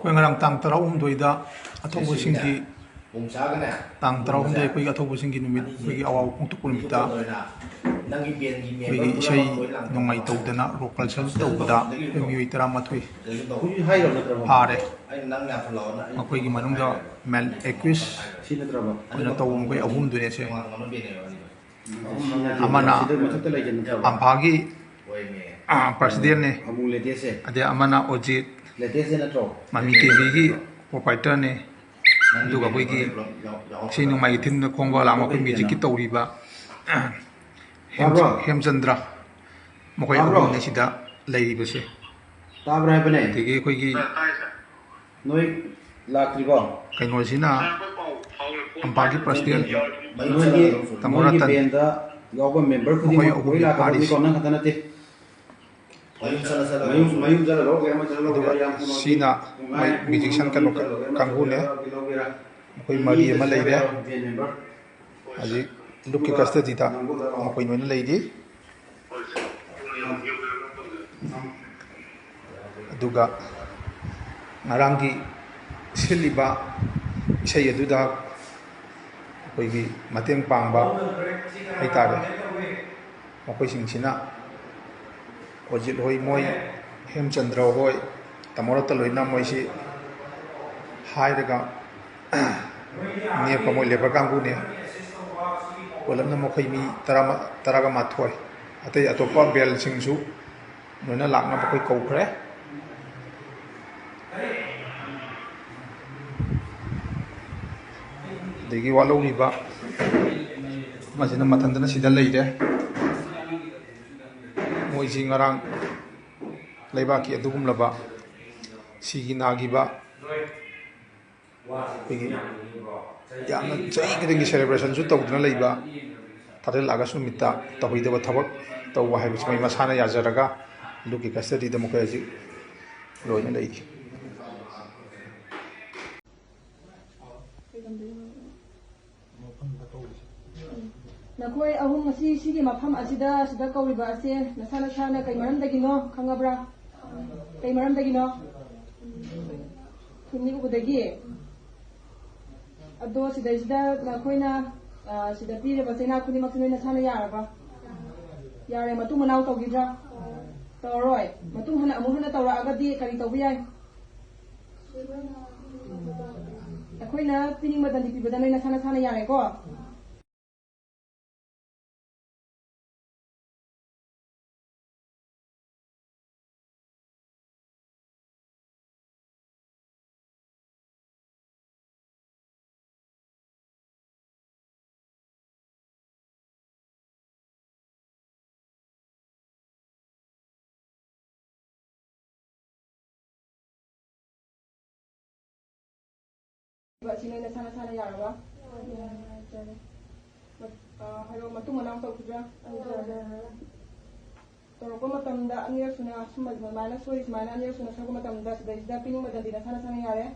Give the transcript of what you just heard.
Kung ngarang tang taraum doida atau singgi tang taraum doida koi atau singgi numit koi awal untuk kulmita koi isai nongai tau dana local sel tau pada koi tera matui pare koi gimanung da mel equis koi na tau koi ahum dunia se amana ampagi presiden ne ada amana ojit Mami TV proprietor ne duga koi ki sinu mai tin na khongwa lama koi music ki tawriba Hemchandra mokoi abu ne sida lairiba se tabra hai bane tege koi ki noi lakriba kaino sina ampagi president tamora tan benda yoga member khudi koi la ka ni konna khatana te mayum jala ro ge ma jala ro sina mai musician kan kanghu ne koi mari ma leire aji lukki custody ta koi noina leidi aduga ngarangi siliba isai aduda koi gi mateng pangba haitare koi singsina ojit hoi moi Hemchandra hoi tamora taloina moi si hairaga ne pamoi lebar kanggu ne kolamna mokhai mi taraga mathoi atai atopa bel singsu noina lakna bakoi kaukhre degi walo ni ba masina mathandana sida leire moi jingarang leibaki adugum laba sigi nagiba pegi yamna chai kidingi celebration su tawduna leiba thadel agasu mitta tawidaba thabak tawwa hai bismai masana yajaraga luki custody da mukaji loina leiki nakoi ahum asi sigi mafam asida sida kauriba ase nasana shana kai maram dagino khangabra kai maram dagino kunni ubudagi ado sida nakoina sida pire basena kunni makune nasana yaraba yare matu manau tawgidra tawroi matu hana amu hana tawra agadi kari tawbiyai akoina pining madan di pibadana nasana yare ko Sino na sana yaraba haro matu manang tawkudra toroko matamda anir suna sumad mana sois mana anir suna sago matamda sida pining madan dina sana yare